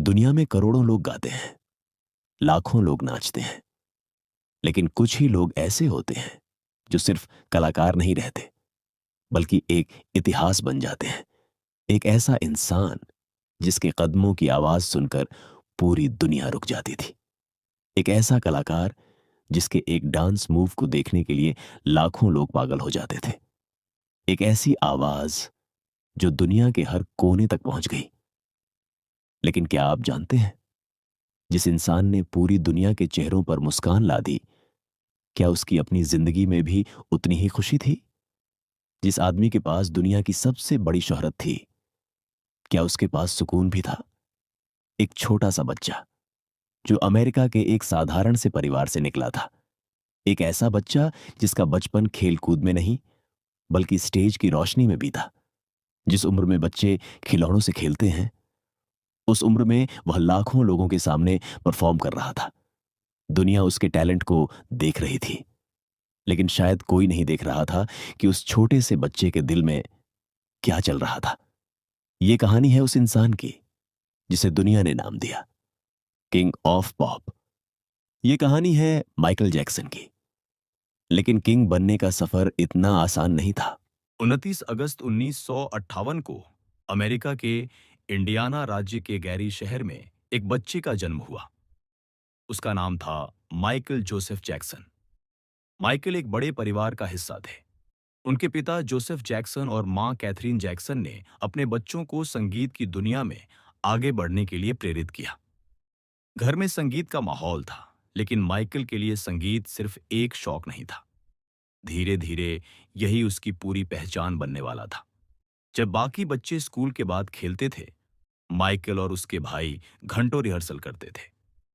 दुनिया में करोड़ों लोग गाते हैं, लाखों लोग नाचते हैं, लेकिन कुछ ही लोग ऐसे होते हैं जो सिर्फ कलाकार नहीं रहते, बल्कि एक इतिहास बन जाते हैं। एक ऐसा इंसान जिसके कदमों की आवाज सुनकर पूरी दुनिया रुक जाती थी। एक ऐसा कलाकार जिसके एक डांस मूव को देखने के लिए लाखों लोग पागल हो जाते थे। एक ऐसी आवाज जो दुनिया के हर कोने तक पहुंच गई। लेकिन क्या आप जानते हैं, जिस इंसान ने पूरी दुनिया के चेहरों पर मुस्कान ला दी, क्या उसकी अपनी जिंदगी में भी उतनी ही खुशी थी? जिस आदमी के पास दुनिया की सबसे बड़ी शोहरत थी, क्या उसके पास सुकून भी था? एक छोटा सा बच्चा जो अमेरिका के एक साधारण से परिवार से निकला था। एक ऐसा बच्चा जिसका बचपन खेल कूद में नहीं, बल्कि स्टेज की रोशनी में बीता। जिस उम्र में बच्चे खिलौनों से खेलते हैं, उस उम्र में वह लाखों लोगों के सामने परफॉर्म कर रहा था। दुनिया उसके टैलेंट को देख रही थी, लेकिन शायद कोई नहीं देख रहा था कि उस छोटे से बच्चे के दिल में क्या चल रहा था। यह कहानी है उस इंसान की जिसे दुनिया ने नाम दिया किंग ऑफ पॉप। यह कहानी है माइकल जैक्सन की। लेकिन किंग बनने का सफर इतना आसान नहीं था। 29 अगस्त 1958 को अमेरिका के इंडियाना राज्य के गैरी शहर में एक बच्चे का जन्म हुआ। उसका नाम था माइकल जोसेफ जैक्सन। माइकल एक बड़े परिवार का हिस्सा थे। उनके पिता जोसेफ जैक्सन और मां कैथरीन जैक्सन ने अपने बच्चों को संगीत की दुनिया में आगे बढ़ने के लिए प्रेरित किया। घर में संगीत का माहौल था, लेकिन माइकल के लिए संगीत सिर्फ एक शौक नहीं था। धीरे धीरे यही उसकी पूरी पहचान बनने वाला था। जब बाकी बच्चे स्कूल के बाद खेलते थे, माइकल और उसके भाई घंटों रिहर्सल करते थे।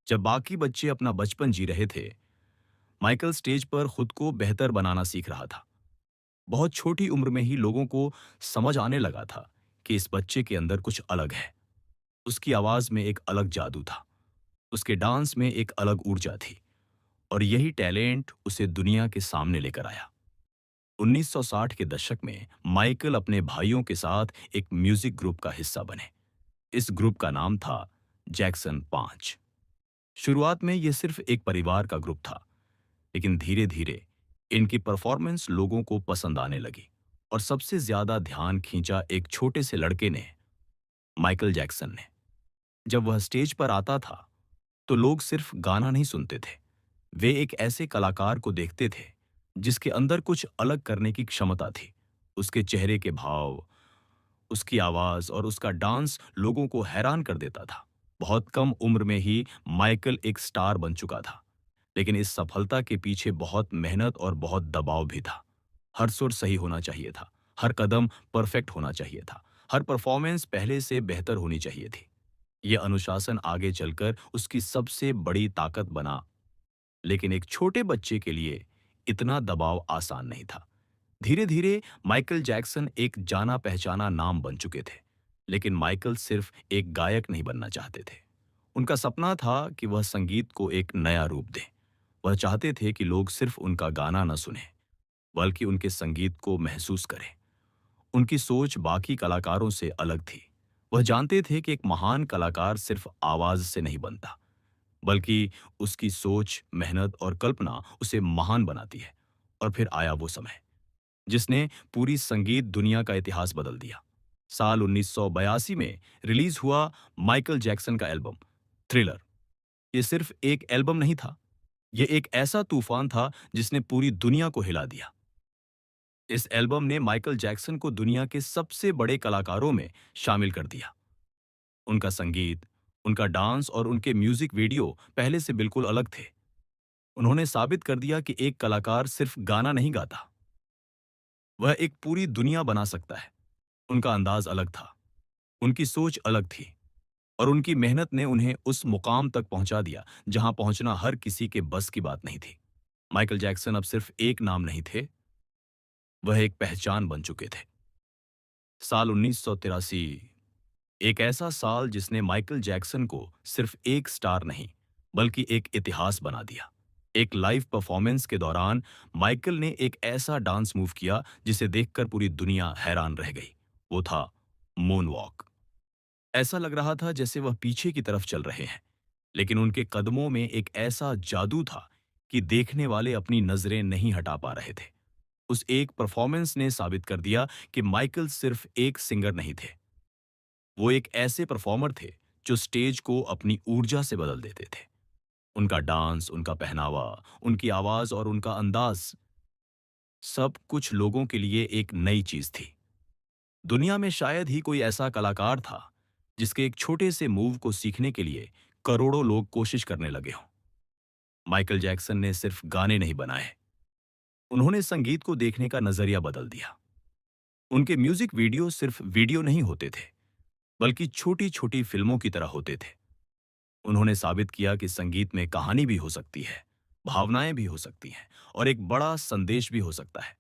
जब बाकी बच्चे अपना बचपन जी रहे थे, माइकल स्टेज पर खुद को बेहतर बनाना सीख रहा था। बहुत छोटी उम्र में ही लोगों को समझ आने लगा था कि इस बच्चे के अंदर कुछ अलग है। उसकी आवाज में एक अलग जादू था, उसके डांस में एक अलग ऊर्जा थी, और यही टैलेंट उसे दुनिया के सामने लेकर आया। 1960 के दशक में माइकल अपने भाइयों के साथ एक म्यूजिक ग्रुप का हिस्सा बने। इस ग्रुप का नाम था जैक्सन 5। शुरुआत में यह सिर्फ एक परिवार का ग्रुप था, लेकिन धीरे धीरे इनकी परफॉर्मेंस लोगों को पसंद आने लगी, और सबसे ज्यादा ध्यान खींचा एक छोटे से लड़के ने, माइकल जैक्सन ने। जब वह स्टेज पर आता था, तो लोग सिर्फ गाना नहीं सुनते थे, वे एक ऐसे कलाकार को देखते थे जिसके अंदर कुछ अलग करने की क्षमता थी। उसके चेहरे के भाव, उसकी आवाज और उसका डांस लोगों को हैरान कर देता था। बहुत कम उम्र में ही माइकल एक स्टार बन चुका था, लेकिन इस सफलता के पीछे बहुत मेहनत और बहुत दबाव भी था। हर सुर सही होना चाहिए था, हर कदम परफेक्ट होना चाहिए था, हर परफॉर्मेंस पहले से बेहतर होनी चाहिए थी। यह अनुशासन आगे चलकर उसकी सबसे बड़ी ताकत बना। लेकिन एक छोटे बच्चे के लिए इतना दबाव आसान नहीं था। धीरे धीरे माइकल जैक्सन एक जाना पहचाना नाम बन चुके थे। लेकिन माइकल सिर्फ एक गायक नहीं बनना चाहते थे। उनका सपना था कि वह संगीत को एक नया रूप दें। वह चाहते थे कि लोग सिर्फ उनका गाना न सुने, बल्कि उनके संगीत को महसूस करें। उनकी सोच बाकी कलाकारों से अलग थी। वह जानते थे कि एक महान कलाकार सिर्फ आवाज से नहीं बनता, बल्कि उसकी सोच, मेहनत और कल्पना उसे महान बनाती है। और फिर आया वो समय जिसने पूरी संगीत दुनिया का इतिहास बदल दिया। साल 1982 में रिलीज हुआ माइकल जैक्सन का एल्बम थ्रिलर। ये सिर्फ एक एल्बम नहीं था, ये एक ऐसा तूफान था जिसने पूरी दुनिया को हिला दिया। इस एल्बम ने माइकल जैक्सन को दुनिया के सबसे बड़े कलाकारों में शामिल कर दिया। उनका संगीत, उनका डांस और उनके म्यूजिक वीडियो पहले से बिल्कुल अलग थे। उन्होंने साबित कर दिया कि एक कलाकार सिर्फ गाना नहीं गाता, वह एक पूरी दुनिया बना सकता है। उनका अंदाज अलग था, उनकी सोच अलग थी, और उनकी मेहनत ने उन्हें उस मुकाम तक पहुंचा दिया जहां पहुंचना हर किसी के बस की बात नहीं थी। माइकल जैक्सन अब सिर्फ एक नाम नहीं थे, वह एक पहचान बन चुके थे। साल 1983, एक ऐसा साल जिसने माइकल जैक्सन को सिर्फ एक स्टार नहीं, बल्कि एक इतिहास बना दिया। एक लाइव परफॉर्मेंस के दौरान माइकल ने एक ऐसा डांस मूव किया जिसे देखकर पूरी दुनिया हैरान रह गई। वो था मून वॉक। ऐसा लग रहा था जैसे वह पीछे की तरफ चल रहे हैं, लेकिन उनके कदमों में एक ऐसा जादू था कि देखने वाले अपनी नजरें नहीं हटा पा रहे थे। उस एक परफॉर्मेंस ने साबित कर दिया कि माइकल सिर्फ एक सिंगर नहीं थे, वो एक ऐसे परफॉर्मर थे जो स्टेज को अपनी ऊर्जा से बदल देते थे। उनका डांस, उनका पहनावा, उनकी आवाज और उनका अंदाज, सब कुछ लोगों के लिए एक नई चीज थी। दुनिया में शायद ही कोई ऐसा कलाकार था जिसके एक छोटे से मूव को सीखने के लिए करोड़ों लोग कोशिश करने लगे हों। माइकल जैक्सन ने सिर्फ गाने नहीं बनाए, उन्होंने संगीत को देखने का नजरिया बदल दिया। उनके म्यूजिक वीडियो सिर्फ वीडियो नहीं होते थे, बल्कि छोटी छोटी फिल्मों की तरह होते थे। उन्होंने साबित किया कि संगीत में कहानी भी हो सकती है, भावनाएं भी हो सकती हैं और एक बड़ा संदेश भी हो सकता है।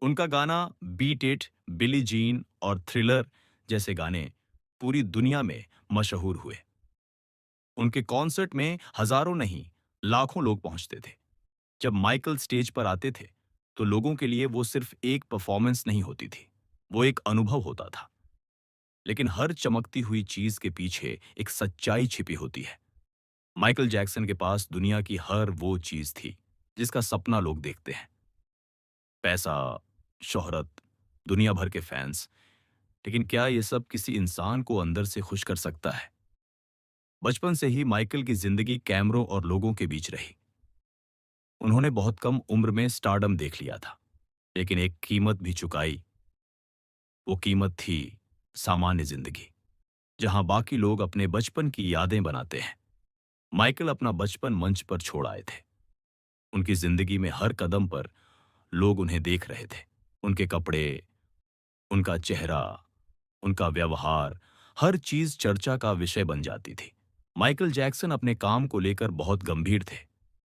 उनका गाना बीट इट, बिली जीन और थ्रिलर जैसे गाने पूरी दुनिया में मशहूर हुए। उनके कॉन्सर्ट में हजारों नहीं, लाखों लोग पहुंचते थे। जब माइकल स्टेज पर आते थे, तो लोगों के लिए वो सिर्फ एक परफॉर्मेंस नहीं होती थी, वो एक अनुभव होता था। लेकिन हर चमकती हुई चीज के पीछे एक सच्चाई छिपी होती है। माइकल जैक्सन के पास दुनिया की हर वो चीज थी जिसका सपना लोग देखते हैं। पैसा, शोहरत, दुनिया भर के फैंस। लेकिन क्या ये सब किसी इंसान को अंदर से खुश कर सकता है? बचपन से ही माइकल की जिंदगी कैमरों और लोगों के बीच रही। उन्होंने बहुत कम उम्र में स्टारडम देख लिया था, लेकिन एक कीमत भी चुकाई। वो कीमत थी सामान्य जिंदगी, जहां बाकी लोग अपने बचपन की यादें बनाते हैं। माइकल अपना बचपन मंच पर छोड़ आए थे। उनकी जिंदगी में हर कदम पर लोग उन्हें देख रहे थे। उनके कपड़े, उनका चेहरा, उनका व्यवहार, हर चीज चर्चा का विषय बन जाती थी। माइकल जैक्सन अपने काम को लेकर बहुत गंभीर थे।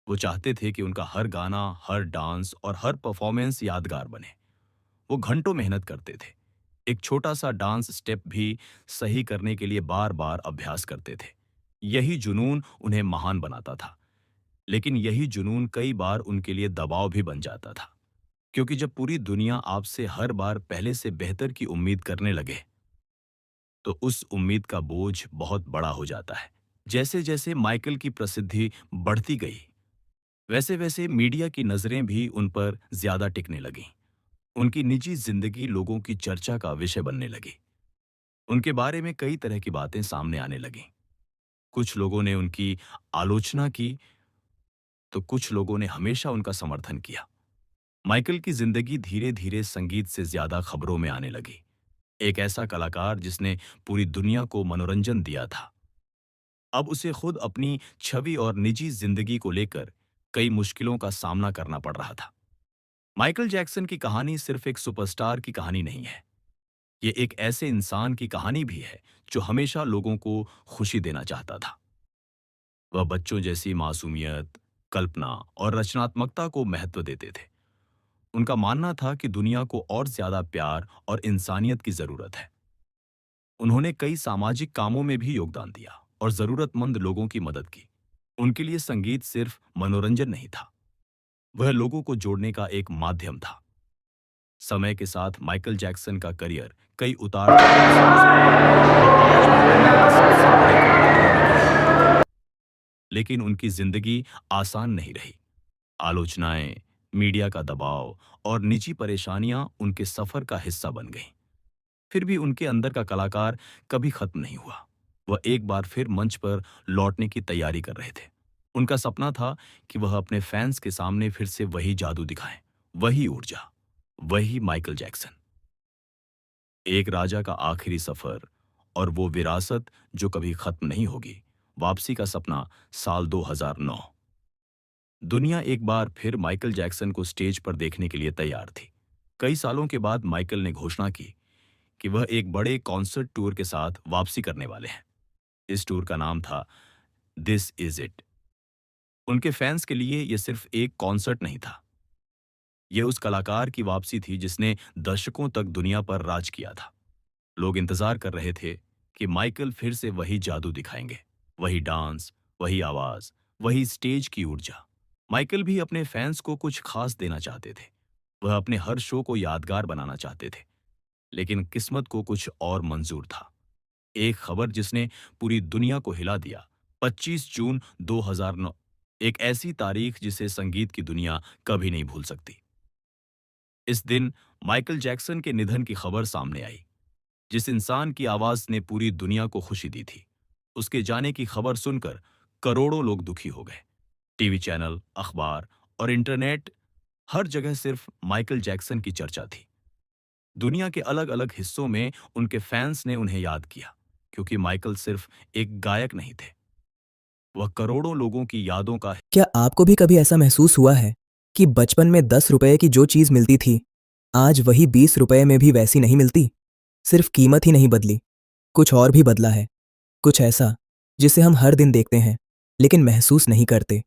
वो चाहते थे कि उनका हर गाना, हर डांस और हर परफॉर्मेंस यादगार बने। वो घंटों मेहनत करते थे। एक छोटा सा डांस स्टेप भी सही करने के लिए बार बार अभ्यास करते थे। यही जुनून उन्हें महान बनाता था। लेकिन यही जुनून कई बार उनके लिए दबाव भी बन जाता था, क्योंकि जब पूरी दुनिया आपसे हर बार पहले से बेहतर की उम्मीद करने लगे, तो उस उम्मीद का बोझ बहुत बड़ा हो जाता है। जैसे जैसे माइकल की प्रसिद्धि बढ़ती गई, वैसे वैसे मीडिया की नजरें भी उन पर ज्यादा टिकने लगीं। उनकी निजी जिंदगी लोगों की चर्चा का विषय बनने लगी। उनके बारे में कई तरह की बातें सामने आने लगीं। कुछ लोगों ने उनकी आलोचना की, तो कुछ लोगों ने हमेशा उनका समर्थन किया। माइकल की जिंदगी धीरे धीरे संगीत से ज्यादा खबरों में आने लगी। एक ऐसा कलाकार जिसने पूरी दुनिया को मनोरंजन दिया था, अब उसे खुद अपनी छवि और निजी जिंदगी को लेकर कई मुश्किलों का सामना करना पड़ रहा था। माइकल जैक्सन की कहानी सिर्फ एक सुपरस्टार की कहानी नहीं है, ये एक ऐसे इंसान की कहानी भी है जो हमेशा लोगों को खुशी देना चाहता था। वह बच्चों जैसी मासूमियत, कल्पना और रचनात्मकता को महत्व देते थे। उनका मानना था कि दुनिया को और ज्यादा प्यार और इंसानियत की जरूरत है। उन्होंने कई सामाजिक कामों में भी योगदान दिया और जरूरतमंद लोगों की मदद की। उनके लिए संगीत सिर्फ मनोरंजन नहीं था, वह लोगों को जोड़ने का एक माध्यम था। समय के साथ माइकल जैक्सन का करियर कई उतार चढ़ाव से गुजरा और आज भी दुनिया के सबसे बड़े कलाकारों में गिना जाता है। लेकिन उनकी जिंदगी आसान नहीं रही। आलोचनाएं, मीडिया का दबाव और निजी परेशानियां उनके सफर का हिस्सा बन गईं। फिर भी उनके अंदर का कलाकार कभी खत्म नहीं हुआ। वह एक बार फिर मंच पर लौटने की तैयारी कर रहे थे। उनका सपना था कि वह अपने फैंस के सामने फिर से वही जादू दिखाएं, वही ऊर्जा, वही माइकल जैक्सन। एक राजा का आखिरी सफर और वो विरासत जो कभी खत्म नहीं होगी, वापसी का सपना। साल 2009। दुनिया एक बार फिर माइकल जैक्सन को स्टेज पर देखने के लिए तैयार थी। कई सालों के बाद माइकल ने घोषणा की कि वह एक बड़े कॉन्सर्ट टूर के साथ वापसी करने वाले हैं। इस टूर का नाम था दिस इज इट। उनके फैंस के लिए यह सिर्फ एक कॉन्सर्ट नहीं था, यह उस कलाकार की वापसी थी जिसने दशकों तक दुनिया पर राज किया था। लोग इंतजार कर रहे थे कि माइकल फिर से वही जादू दिखाएंगे, वही डांस, वही आवाज, वही स्टेज की ऊर्जा। माइकल भी अपने फैंस को कुछ खास देना चाहते थे। वह अपने हर शो को यादगार बनाना चाहते थे। लेकिन किस्मत को कुछ और मंजूर था। एक खबर जिसने पूरी दुनिया को हिला दिया। 25 जून 2009, एक ऐसी तारीख जिसे संगीत की दुनिया कभी नहीं भूल सकती। इस दिन माइकल जैक्सन के निधन की खबर सामने आई। जिस इंसान की आवाज ने पूरी दुनिया को खुशी दी थी, उसके जाने की खबर सुनकर करोड़ों लोग दुखी हो गए। टीवी चैनल, अखबार और इंटरनेट, हर जगह सिर्फ माइकल जैक्सन की चर्चा थी। दुनिया के अलग-अलग हिस्सों में उनके फैंस ने उन्हें याद किया, क्योंकि माइकल सिर्फ एक गायक नहीं थे, वह करोड़ों लोगों की यादों का। क्या आपको भी कभी ऐसा महसूस हुआ है कि बचपन में 10 रुपए की जो चीज़ मिलती थी, आज वही 20 रुपए में भी वैसी नहीं मिलती? सिर्फ कीमत ही नहीं बदली, कुछ और भी बदला है। कुछ ऐसा जिसे हम हर दिन देखते हैं, लेकिन महसूस नहीं करते।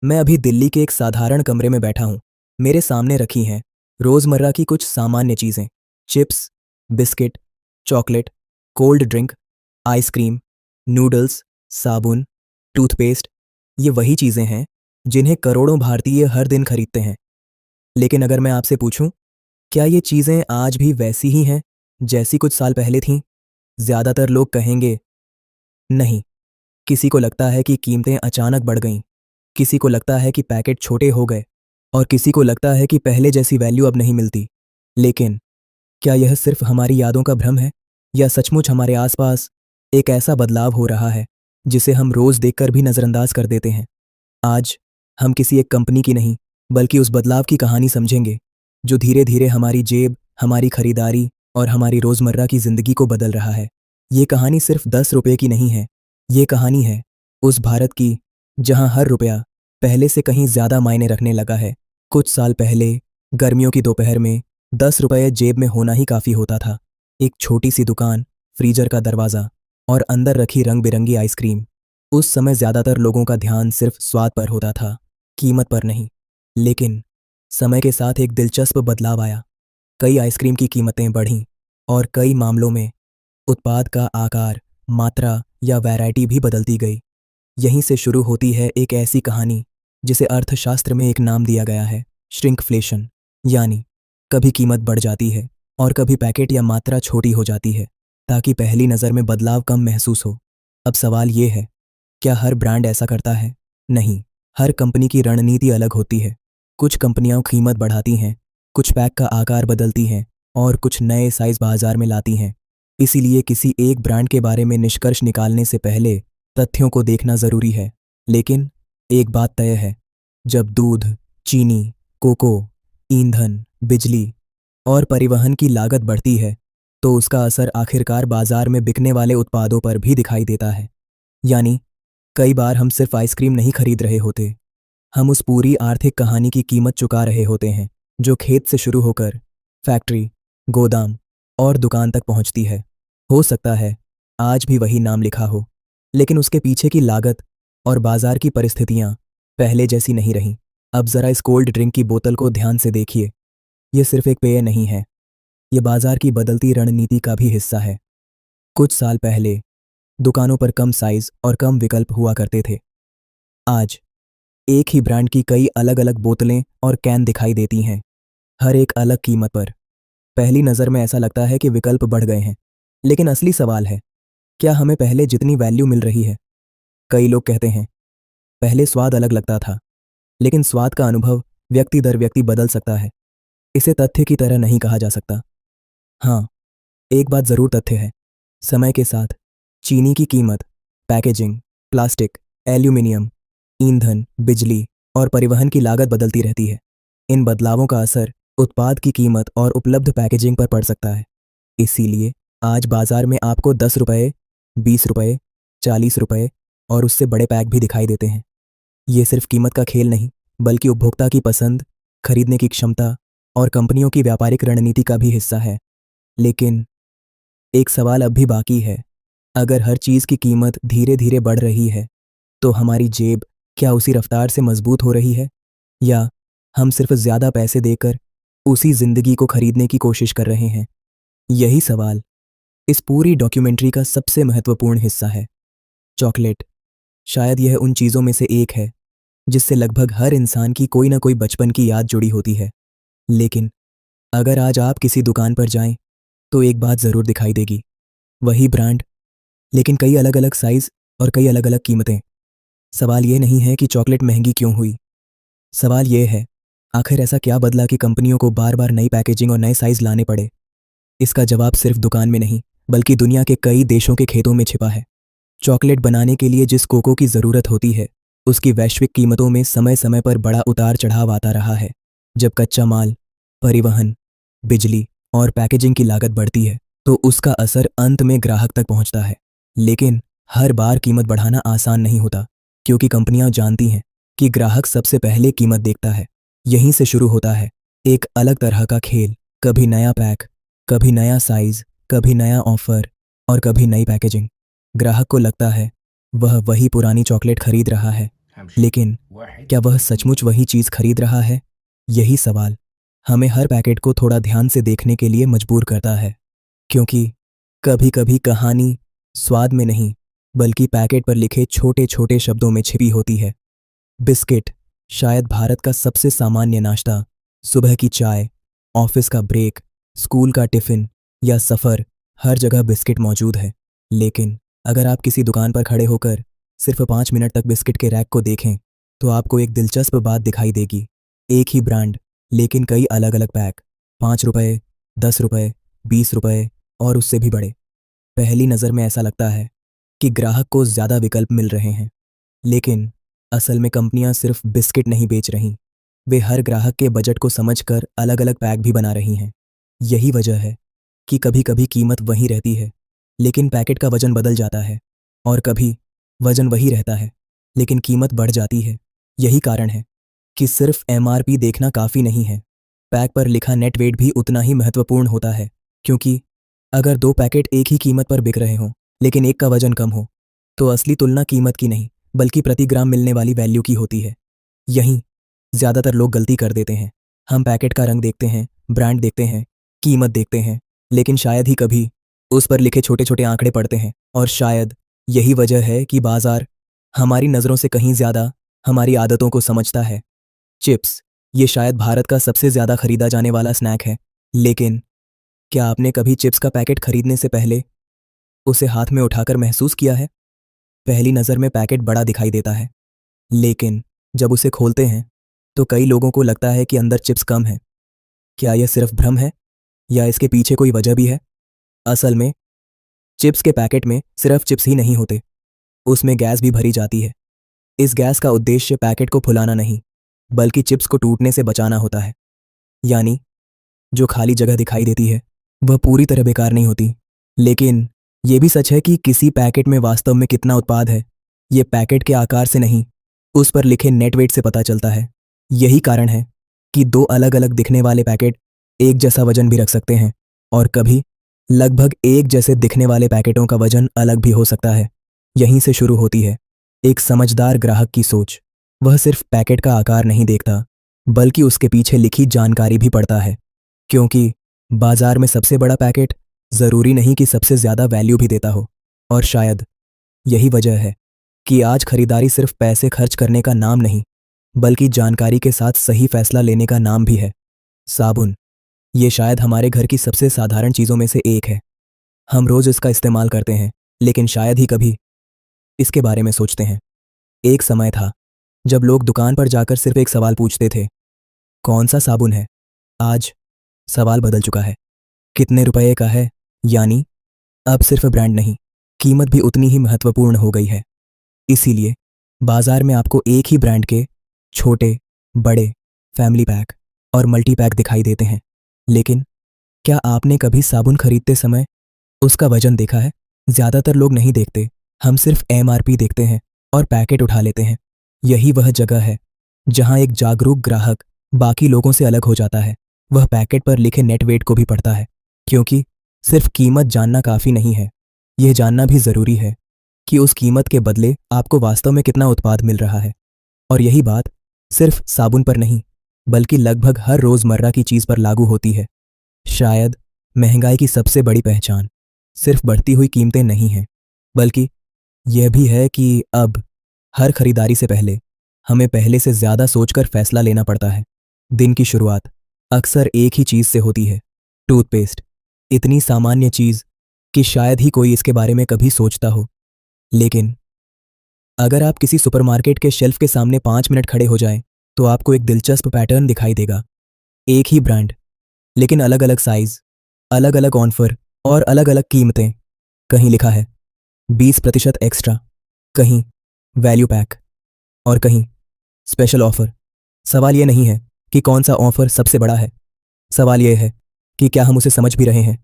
मैं अभी दिल्ली के एक साधारण कमरे में बैठा हूँ। मेरे सामने रखी हैं रोज़मर्रा की कुछ सामान्य चीज़ें। Chips, biscuit, chocolate, cold drink, ice cream, noodles, साबुन, टूथपेस्ट। ये वही चीज़ें हैं जिन्हें करोड़ों भारतीय हर दिन खरीदते हैं। लेकिन अगर मैं आपसे पूछूं, क्या ये चीज़ें आज भी वैसी ही हैं जैसी कुछ साल पहले थीं? ज़्यादातर लोग कहेंगे नहीं। किसी को लगता है कि कीमतें अचानक बढ़ गईं, किसी को लगता है कि पैकेट छोटे हो गए, और किसी को लगता है कि पहले जैसी वैल्यू अब नहीं मिलती। लेकिन क्या यह सिर्फ हमारी यादों का भ्रम है, या सचमुच हमारे आसपास एक ऐसा बदलाव हो रहा है जिसे हम रोज़ देखकर भी नज़रअंदाज कर देते हैं? आज हम किसी एक कंपनी की नहीं, बल्कि उस बदलाव की कहानी समझेंगे जो धीरे धीरे हमारी जेब, हमारी खरीदारी और हमारी रोज़मर्रा की ज़िंदगी को बदल रहा है। ये कहानी सिर्फ 10 रुपए की नहीं है, ये कहानी है उस भारत की जहां हर रुपया पहले से कहीं ज़्यादा मायने रखने लगा है। कुछ साल पहले गर्मियों की दोपहर में 10 रुपये जेब में होना ही काफ़ी होता था। एक छोटी सी दुकान, फ्रीजर का दरवाज़ा और अंदर रखी रंग बिरंगी आइसक्रीम। उस समय ज़्यादातर लोगों का ध्यान सिर्फ स्वाद पर होता था, कीमत पर नहीं। लेकिन समय के साथ एक दिलचस्प बदलाव आया। कई आइसक्रीम की कीमतें बढ़ीं और कई मामलों में उत्पाद का आकार, मात्रा या वैरायटी भी बदलती गई। यहीं से शुरू होती है एक ऐसी कहानी जिसे अर्थशास्त्र में एक नाम दिया गया है, श्रिंकफ्लेशन। यानी कभी कीमत बढ़ जाती है और कभी पैकेट या मात्रा छोटी हो जाती है, ताकि पहली नज़र में बदलाव कम महसूस हो। अब सवाल ये है, क्या हर ब्रांड ऐसा करता है? नहीं, हर कंपनी की रणनीति अलग होती है। कुछ कंपनियां कीमत बढ़ाती हैं, कुछ पैक का आकार बदलती हैं और कुछ नए साइज बाजार में लाती हैं। इसीलिए किसी एक ब्रांड के बारे में निष्कर्ष निकालने से पहले तथ्यों को देखना ज़रूरी है। लेकिन एक बात तय है, जब दूध, चीनी, कोको, ईंधन, बिजली और परिवहन की लागत बढ़ती है, तो उसका असर आखिरकार बाजार में बिकने वाले उत्पादों पर भी दिखाई देता है। यानी कई बार हम सिर्फ आइसक्रीम नहीं खरीद रहे होते, हम उस पूरी आर्थिक कहानी की कीमत चुका रहे होते हैं जो खेत से शुरू होकर फैक्ट्री, गोदाम और दुकान तक पहुंचती है। हो सकता है आज भी वही नाम लिखा हो, लेकिन उसके पीछे की लागत और बाजार की परिस्थितियां पहले जैसी नहीं रहीं। अब ज़रा इस कोल्ड ड्रिंक की बोतल को ध्यान से देखिए। ये सिर्फ एक पेय नहीं है, ये बाजार की बदलती रणनीति का भी हिस्सा है। कुछ साल पहले दुकानों पर कम साइज और कम विकल्प हुआ करते थे। आज एक ही ब्रांड की कई अलग अलग बोतलें और कैन दिखाई देती हैं, हर एक अलग कीमत पर। पहली नज़र में ऐसा लगता है कि विकल्प बढ़ गए हैं, लेकिन असली सवाल है, क्या हमें पहले जितनी वैल्यू मिल रही है? कई लोग कहते हैं पहले स्वाद अलग लगता था, लेकिन स्वाद का अनुभव व्यक्ति दर व्यक्ति बदल सकता है। इसे तथ्य की तरह नहीं कहा जा सकता। हाँ, एक बात ज़रूर तथ्य है, समय के साथ चीनी की कीमत, पैकेजिंग, प्लास्टिक, एल्यूमिनियम, ईंधन, बिजली और परिवहन की लागत बदलती रहती है। इन बदलावों का असर उत्पाद की कीमत और उपलब्ध पैकेजिंग पर पड़ सकता है। इसीलिए आज बाजार में आपको 10 रुपये, 20 रुपये, 40 रुपये और उससे बड़े पैक भी दिखाई देते हैं। ये सिर्फ कीमत का खेल नहीं, बल्कि उपभोक्ता की पसंद, खरीदने की क्षमता और कंपनियों की व्यापारिक रणनीति का भी हिस्सा है। लेकिन एक सवाल अब भी बाकी है, अगर हर चीज़ की कीमत धीरे धीरे बढ़ रही है, तो हमारी जेब क्या उसी रफ्तार से मजबूत हो रही है, या हम सिर्फ ज़्यादा पैसे देकर उसी ज़िंदगी को खरीदने की कोशिश कर रहे हैं? यही सवाल इस पूरी डॉक्यूमेंट्री का सबसे महत्वपूर्ण हिस्सा है। चॉकलेट शायद यह उन चीज़ों में से एक है जिससे लगभग हर इंसान की कोई ना कोई बचपन की याद जुड़ी होती है। लेकिन अगर आज आप किसी दुकान पर जाएं, तो एक बात ज़रूर दिखाई देगी, वही ब्रांड, लेकिन कई अलग अलग साइज और कई अलग अलग कीमतें। सवाल ये नहीं है कि चॉकलेट महंगी क्यों हुई, सवाल ये है आखिर ऐसा क्या बदला कि कंपनियों को बार बार नई पैकेजिंग और नए साइज लाने पड़े। इसका जवाब सिर्फ दुकान में नहीं बल्कि दुनिया के कई देशों के खेतों में छिपा है। चॉकलेट बनाने के लिए जिस कोको की ज़रूरत होती है उसकी वैश्विक कीमतों में समय समय पर बड़ा उतार चढ़ाव आता रहा है। जब कच्चा माल, परिवहन, बिजली और पैकेजिंग की लागत बढ़ती है तो उसका असर अंत में ग्राहक तक पहुंचता है। लेकिन हर बार कीमत बढ़ाना आसान नहीं होता, क्योंकि कंपनियां जानती हैं कि ग्राहक सबसे पहले कीमत देखता है। यहीं से शुरू होता है एक अलग तरह का खेल। कभी नया पैक, कभी नया साइज, कभी नया ऑफर और कभी नई पैकेजिंग। ग्राहक को लगता है वह वही पुरानी चॉकलेट खरीद रहा है, लेकिन क्या वह सचमुच वही चीज़ खरीद रहा है? यही सवाल हमें हर पैकेट को थोड़ा ध्यान से देखने के लिए मजबूर करता है, क्योंकि कभी कभी कहानी स्वाद में नहीं बल्कि पैकेट पर लिखे छोटे छोटे शब्दों में छिपी होती है। बिस्किट शायद भारत का सबसे सामान्य नाश्ता। सुबह की चाय, ऑफिस का ब्रेक, स्कूल का टिफिन या सफ़र, हर जगह बिस्किट मौजूद है। लेकिन अगर आप किसी दुकान पर खड़े होकर सिर्फ 5 मिनट तक बिस्किट के रैक को देखें तो आपको एक दिलचस्प बात दिखाई देगी। एक ही ब्रांड लेकिन कई अलग अलग पैक, 5 रुपये, 10 रुपये, 20 रुपये और उससे भी बड़े। पहली नज़र में ऐसा लगता है कि ग्राहक को ज़्यादा विकल्प मिल रहे हैं, लेकिन असल में कंपनियां सिर्फ बिस्किट नहीं बेच रहीं, वे हर ग्राहक के बजट को समझकर अलग अलग पैक भी बना रही हैं। यही वजह है कि कभी कभी कीमत वही रहती है लेकिन पैकेट का वजन बदल जाता है, और कभी वजन वही रहता है लेकिन कीमत बढ़ जाती है। यही कारण है कि सिर्फ एमआरपी देखना काफ़ी नहीं है, पैक पर लिखा नेट वेट भी उतना ही महत्वपूर्ण होता है। क्योंकि अगर 2 पैकेट एक ही कीमत पर बिक रहे हों लेकिन एक का वजन कम हो तो असली तुलना कीमत की नहीं बल्कि प्रति ग्राम मिलने वाली वैल्यू की होती है। यहीं ज़्यादातर लोग गलती कर देते हैं। हम पैकेट का रंग देखते हैं, ब्रांड देखते हैं, कीमत देखते हैं, लेकिन शायद ही कभी उस पर लिखे छोटे छोटे आंकड़े पढ़ते हैं। और शायद यही वजह है कि बाजार हमारी नज़रों से कहीं ज़्यादा हमारी आदतों को समझता है। चिप्स, ये शायद भारत का सबसे ज़्यादा खरीदा जाने वाला स्नैक है, लेकिन क्या आपने कभी चिप्स का पैकेट खरीदने से पहले उसे हाथ में उठाकर महसूस किया है? पहली नज़र में पैकेट बड़ा दिखाई देता है, लेकिन जब उसे खोलते हैं तो कई लोगों को लगता है कि अंदर चिप्स कम है। क्या यह सिर्फ भ्रम है या इसके पीछे कोई वजह भी है? असल में चिप्स के पैकेट में सिर्फ चिप्स ही नहीं होते, उसमें गैस भी भरी जाती है। इस गैस का उद्देश्य पैकेट को फुलाना नहीं बल्कि चिप्स को टूटने से बचाना होता है। यानी जो खाली जगह दिखाई देती है वह पूरी तरह बेकार नहीं होती। लेकिन यह भी सच है कि किसी पैकेट में वास्तव में कितना उत्पाद है ये पैकेट के आकार से नहीं उस पर लिखे नेट वेट से पता चलता है। यही कारण है कि 2 अलग अलग दिखने वाले पैकेट एक जैसा वजन भी रख सकते हैं, और कभी लगभग एक जैसे दिखने वाले पैकेटों का वजन अलग भी हो सकता है। यहीं से शुरू होती है एक समझदार ग्राहक की सोच। वह सिर्फ पैकेट का आकार नहीं देखता बल्कि उसके पीछे लिखी जानकारी भी पढ़ता है, क्योंकि बाजार में सबसे बड़ा पैकेट ज़रूरी नहीं कि सबसे ज़्यादा वैल्यू भी देता हो। और शायद यही वजह है कि आज खरीदारी सिर्फ पैसे खर्च करने का नाम नहीं बल्कि जानकारी के साथ सही फैसला लेने का नाम भी है। साबुन, ये शायद हमारे घर की सबसे साधारण चीज़ों में से एक है। हम रोज़ इसका इस्तेमाल करते हैं, लेकिन शायद ही कभी इसके बारे में सोचते हैं। एक समय था जब लोग दुकान पर जाकर सिर्फ एक सवाल पूछते थे, कौन सा साबुन है? आज सवाल बदल चुका है, कितने रुपए का है? यानी अब सिर्फ ब्रांड नहीं, कीमत भी उतनी ही महत्वपूर्ण हो गई है। इसीलिए बाजार में आपको एक ही ब्रांड के छोटे, बड़े, फैमिली पैक और मल्टी पैक दिखाई देते हैं। लेकिन क्या आपने कभी साबुन खरीदते समय उसका वजन देखा है? ज़्यादातर लोग नहीं देखते, हम सिर्फ एमआरपी देखते हैं और पैकेट उठा लेते हैं। यही वह जगह है जहां एक जागरूक ग्राहक बाकी लोगों से अलग हो जाता है। वह पैकेट पर लिखे नेट वेट को भी पढ़ता है, क्योंकि सिर्फ कीमत जानना काफ़ी नहीं है, यह जानना भी ज़रूरी है कि उस कीमत के बदले आपको वास्तव में कितना उत्पाद मिल रहा है। और यही बात सिर्फ साबुन पर नहीं बल्कि लगभग हर रोज़मर्रा की चीज़ पर लागू होती है। शायद महंगाई की सबसे बड़ी पहचान सिर्फ बढ़ती हुई कीमतें नहीं हैं, बल्कि यह भी है कि अब हर खरीदारी से पहले हमें पहले से ज़्यादा सोचकर फैसला लेना पड़ता है। दिन की शुरुआत अक्सर एक ही चीज़ से होती है, टूथपेस्ट। इतनी सामान्य चीज़ कि शायद ही कोई इसके बारे में कभी सोचता हो। लेकिन अगर आप किसी सुपरमार्केट के शेल्फ के सामने 5 मिनट खड़े हो जाएं, तो आपको एक दिलचस्प पैटर्न दिखाई देगा। एक ही ब्रांड, लेकिन अलग अलग साइज, अलग अलग ऑफर और अलग अलग कीमतें। कहीं लिखा है 20% एक्स्ट्रा, कहीं वैल्यू पैक और कहीं स्पेशल ऑफर। सवाल यह नहीं है कि कौन सा ऑफर सबसे बड़ा है, सवाल यह है कि क्या हम उसे समझ भी रहे हैं।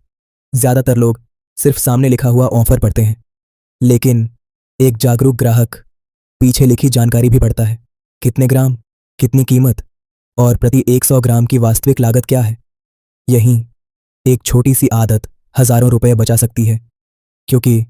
ज़्यादातर लोग सिर्फ सामने लिखा हुआ ऑफर पढ़ते हैं, लेकिन एक जागरूक ग्राहक पीछे लिखी जानकारी भी पढ़ता है। कितने ग्राम, कितनी कीमत और प्रति 100 ग्राम की वास्तविक लागत क्या है। यहीं एक छोटी सी आदत हजारों रुपए बचा सकती है, क्योंकि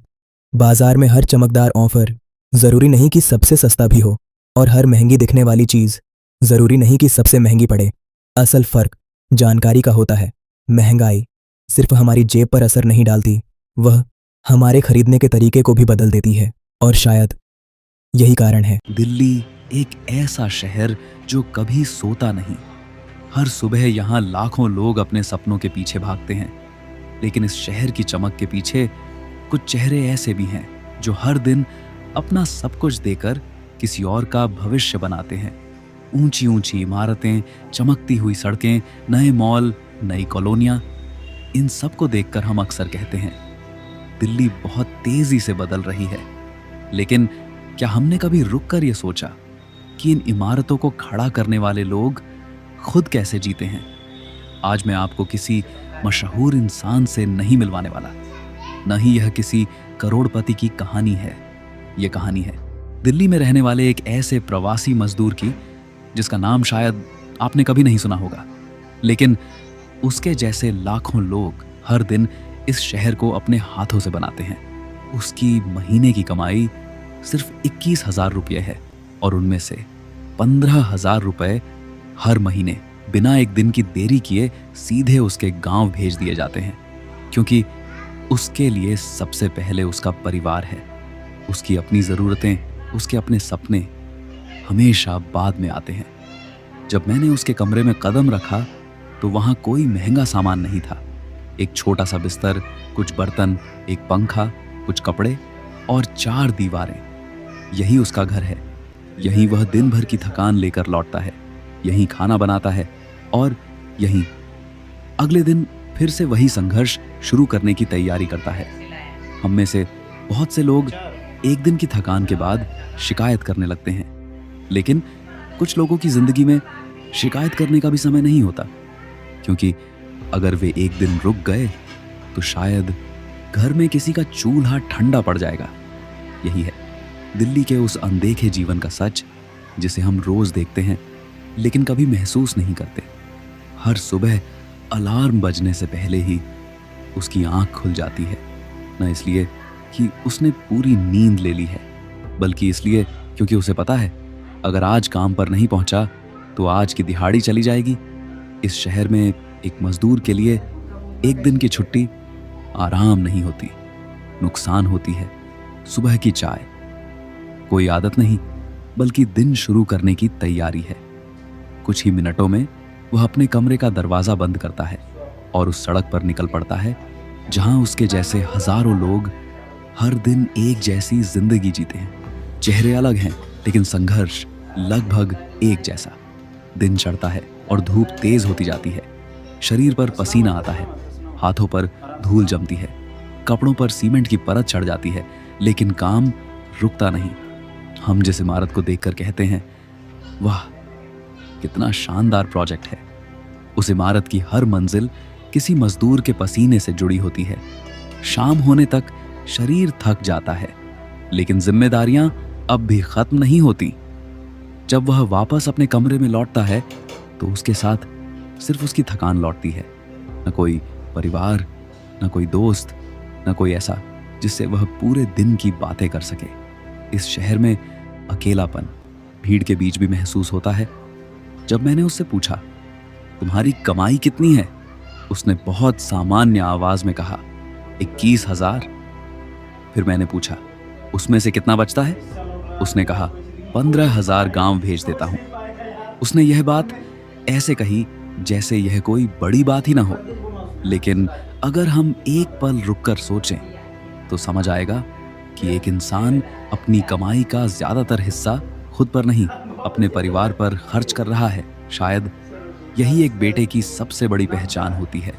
बाजार में हर चमकदार ऑफर जरूरी नहीं कि सबसे सस्ता भी हो, और हर महंगी दिखने वाली चीज जरूरी नहीं कि सबसे महंगी पड़े। असल फर्क जानकारी का होता है। महंगाई सिर्फ हमारी जेब पर असर नहीं डालती, वह हमारे खरीदने के तरीके को भी बदल देती है। और शायद यही कारण है दिल्ली एक ऐसा शहर जो कभी सोता नहीं। हर सुबह यहाँ लाखों लोग अपने सपनों के पीछे भागते हैं, लेकिन इस शहर की चमक के पीछे कुछ चेहरे ऐसे भी हैं जो हर दिन अपना सब कुछ देकर किसी और का भविष्य बनाते हैं। ऊंची ऊंची इमारतें, चमकती हुई सड़कें, नए मॉल, नई कॉलोनियां, इन सब को देखकर हम अक्सर कहते हैं दिल्ली बहुत तेजी से बदल रही है। लेकिन क्या हमने कभी रुककर यह सोचा कि इन इमारतों को खड़ा करने वाले लोग खुद कैसे जीते हैं? आज मैं आपको किसी मशहूर इंसान से नहीं मिलवाने वाला, न ही यह किसी करोड़पति की कहानी है। यह कहानी है दिल्ली में रहने वाले एक ऐसे प्रवासी मजदूर की जिसका नाम शायद आपने कभी नहीं सुना होगा, लेकिन उसके जैसे लाखों लोग हर दिन इस शहर को अपने हाथों से बनाते हैं। उसकी महीने की कमाई सिर्फ 21,000 रुपये है, और उनमें से 15,000 रुपये हर महीने बिना एक दिन की देरी किए सीधे उसके गांव भेज दिए जाते हैं, क्योंकि उसके लिए सबसे पहले उसका परिवार है। उसकी अपनी ज़रूरतें, उसके अपने सपने हमेशा बाद में आते हैं। जब मैंने उसके कमरे में कदम रखा तो वहाँ कोई महंगा सामान नहीं था। एक छोटा सा बिस्तर, कुछ बर्तन, एक पंखा, कुछ कपड़े और 4 दीवारें। यही उसका घर है। यहीं वह दिन भर की थकान लेकर लौटता है, यहीं खाना बनाता है, और यहीं अगले दिन फिर से वही संघर्ष शुरू करने की तैयारी करता है। हम में से बहुत से लोग एक दिन की थकान के बाद शिकायत करने लगते हैं, लेकिन कुछ लोगों की जिंदगी में शिकायत करने का भी समय नहीं होता, क्योंकि अगर वे एक दिन रुक गए तो शायद घर में किसी का चूल्हा ठंडा पड़ जाएगा। यही है दिल्ली के उस अनदेखे जीवन का सच, जिसे हम रोज देखते हैं लेकिन कभी महसूस नहीं करते। हर सुबह अलार्म बजने से पहले ही उसकी आंख खुल जाती है, न इसलिए कि उसने पूरी नींद ले ली है, बल्कि इसलिए क्योंकि उसे पता है अगर आज काम पर नहीं पहुंचा तो आज की दिहाड़ी चली जाएगी। इस शहर में एक मजदूर के लिए एक दिन की छुट्टी आराम नहीं होती, नुकसान होती है। सुबह की चाय कोई आदत नहीं, बल्कि दिन शुरू करने की तैयारी है। कुछ ही मिनटों में वह अपने कमरे का दरवाजा बंद करता है और उस सड़क पर निकल पड़ता है जहां उसके जैसे हजारों लोग हर दिन एक जैसी जिंदगी जीते हैं। चेहरे अलग हैं, लेकिन संघर्ष लगभग एक जैसा। दिन चढ़ता है और धूप तेज होती जाती है। शरीर पर पसीना आता है, हाथों पर धूल जमती है, कपड़ों पर सीमेंट की परत चढ़ जाती है, लेकिन काम रुकता नहीं। हम जिस इमारत को देखकर कहते हैं वाह कितना शानदार प्रोजेक्ट है, उस इमारत की हर मंजिल किसी मजदूर के पसीने से जुड़ी होती है। शाम होने तक शरीर थक जाता है, लेकिन जिम्मेदारियां अब भी खत्म नहीं होती। जब वह वापस अपने कमरे में लौटता है तो उसके साथ सिर्फ उसकी थकान लौटती है। न कोई परिवार, न कोई दोस्त, न कोई ऐसा जिससे वह पूरे दिन की बातें कर सके। इस शहर में अकेलापन भीड़ के बीच भी महसूस होता है। जब मैंने उससे पूछा तुम्हारी कमाई कितनी है, उसने बहुत सामान्य आवाज में कहा 21,000। फिर मैंने पूछा उसमें से कितना बचता है? उसने कहा 15,000 गांव भेज देता हूं। उसने यह बात ऐसे कही जैसे यह कोई बड़ी बात ही ना हो, लेकिन अगर हम एक पल रुककर सोचें तो समझ आएगा कि एक इंसान अपनी कमाई का ज्यादातर हिस्सा खुद पर नहीं, अपने परिवार पर खर्च कर रहा है। शायद यही एक बेटे की सबसे बड़ी पहचान होती है।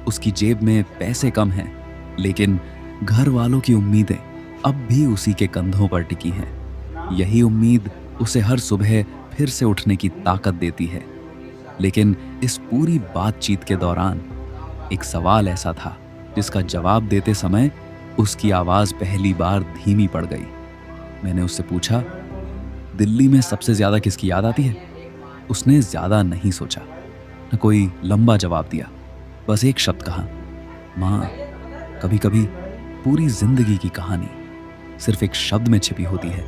उसकी जेब में पैसे कम हैं, लेकिन घर वालों की उम्मीदें अब भी उसी के कंधों पर टिकी हैं। यही उम्मीद उसे हर सुबह फिर से उठने की ताकत देती है। लेकिन इस पूरी बातचीत के दौरान एक सवाल ऐसा था जिसका जवाब देते समय उसकी आवाज पहली बार धीमी पड़ गई। मैंने उससे पूछा, दिल्ली में सबसे ज्यादा किसकी याद आती है? उसने ज्यादा नहीं सोचा, न कोई लंबा जवाब दिया, बस एक शब्द कहा, माँ। कभी कभी पूरी जिंदगी की कहानी सिर्फ एक शब्द में छिपी होती है।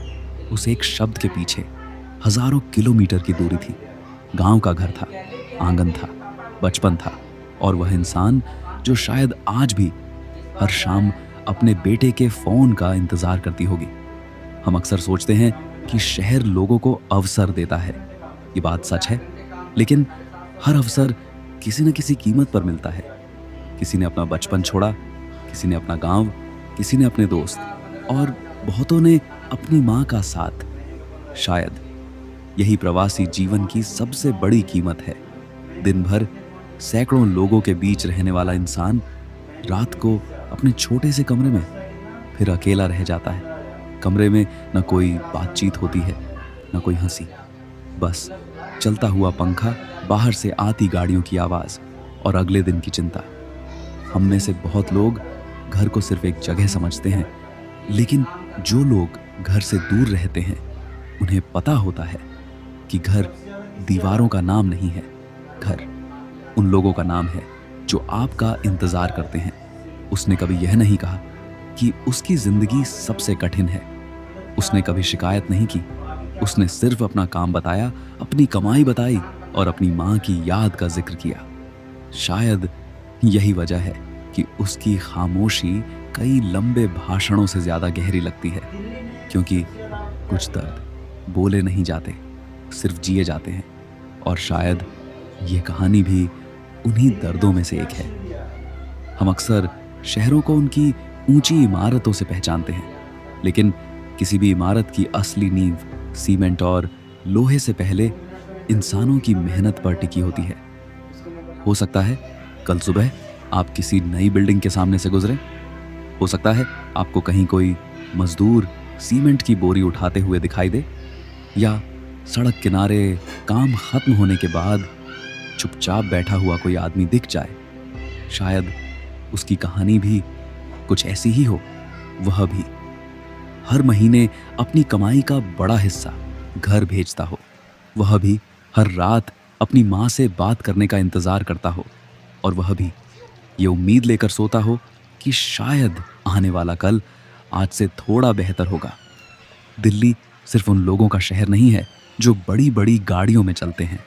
उस एक शब्द के पीछे हजारों किलोमीटर की दूरी थी। गांव का घर था, आंगन था, बचपन था, और वह इंसान जो शायद आज भी हर शाम अपने बेटे के फोन का इंतजार करती होगी। हम अक्सर सोचते हैं कि शहर लोगों को अवसर देता है। ये बात सच है, लेकिन हर अवसर किसी न किसी कीमत पर मिलता है। किसी ने अपना बचपन छोड़ा, किसी ने अपना गांव, किसी ने अपने दोस्त, और बहुतों ने अपनी माँ का साथ। शायद यही प्रवासी जीवन की सबसे बड़ी कीमत है। दिन भर सैकड़ों लोगों के बीच रहने वाला इंसान रात को अपने छोटे से कमरे में फिर अकेला रह जाता है। कमरे में न कोई बातचीत होती है, न कोई हंसी, बस चलता हुआ पंखा, बाहर से आती गाड़ियों की आवाज और अगले दिन की चिंता। हम में से बहुत लोग घर को सिर्फ एक जगह समझते हैं, लेकिन जो लोग घर से दूर रहते हैं उन्हें पता होता है कि घर दीवारों का नाम नहीं है। घर उन लोगों का नाम है जो आपका इंतजार करते हैं। उसने कभी यह नहीं कहा कि उसकी जिंदगी सबसे कठिन है। उसने कभी शिकायत नहीं की। उसने सिर्फ अपना काम बताया, अपनी कमाई बताई और अपनी माँ की याद का जिक्र किया। शायद यही वजह है कि उसकी खामोशी कई लंबे भाषणों से ज्यादा गहरी लगती है, क्योंकि कुछ दर्द बोले नहीं जाते, सिर्फ जिए जाते हैं। और शायद ये कहानी भी उन्हीं दर्दों में से एक है। हम अक्सर शहरों को उनकी ऊंची इमारतों से पहचानते हैं, लेकिन किसी भी इमारत की असली नींव सीमेंट और लोहे से पहले इंसानों की मेहनत पर टिकी होती है। हो सकता है कल सुबह आप किसी नई बिल्डिंग के सामने से गुजरें। हो सकता है आपको कहीं कोई मजदूर सीमेंट की बोरी उठाते हुए दिखाई दे, या सड़क किनारे काम खत्म होने के बाद चुपचाप बैठा हुआ कोई आदमी दिख जाए। शायद उसकी कहानी भी कुछ ऐसी ही हो। वह भी हर महीने अपनी कमाई का बड़ा हिस्सा घर भेजता हो। वह भी हर रात अपनी माँ से बात करने का इंतजार करता हो, और वह भी ये उम्मीद लेकर सोता हो कि शायद आने वाला कल आज से थोड़ा बेहतर होगा। दिल्ली सिर्फ उन लोगों का शहर नहीं है जो बड़ी बड़ी गाड़ियों में चलते हैं।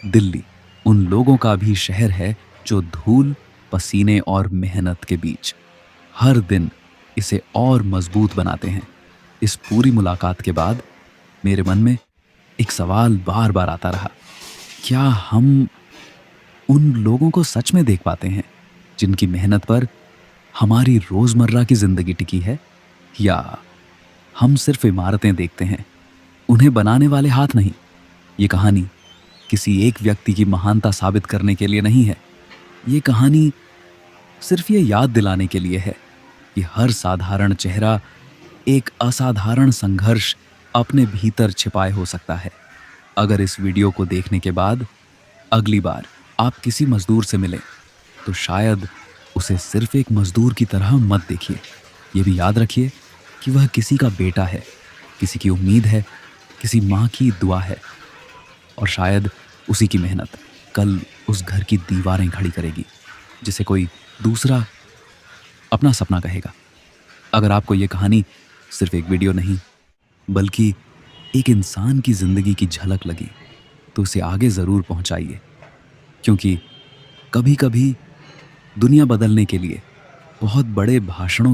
दिल्ली उन लोगों का भी शहर है जो धूल, पसीने और मेहनत के बीच हर दिन इसे और मजबूत बनाते हैं। इस पूरी मुलाकात के बाद मेरे मन में एक सवाल बार बार आता रहा, क्या हम उन लोगों को सच में देख पाते हैं जिनकी मेहनत पर हमारी रोजमर्रा की जिंदगी टिकी है, या हम सिर्फ इमारतें देखते हैं, उन्हें बनाने वाले हाथ नहीं? ये कहानी किसी एक व्यक्ति की महानता साबित करने के लिए नहीं है। ये कहानी सिर्फ ये याद दिलाने के लिए है कि हर साधारण चेहरा एक असाधारण संघर्ष अपने भीतर छिपाए हो सकता है। अगर इस वीडियो को देखने के बाद अगली बार आप किसी मजदूर से मिलें तो शायद उसे सिर्फ एक मजदूर की तरह मत देखिए। ये भी याद रखिए कि वह किसी का बेटा है, किसी की उम्मीद है, किसी माँ की दुआ है, और शायद उसी की मेहनत कल उस घर की दीवारें खड़ी करेगी जिसे कोई दूसरा अपना सपना कहेगा। अगर आपको ये कहानी सिर्फ एक वीडियो नहीं बल्कि एक इंसान की जिंदगी की झलक लगी तो उसे आगे ज़रूर पहुंचाइए, क्योंकि कभी कभी दुनिया बदलने के लिए बहुत बड़े भाषणों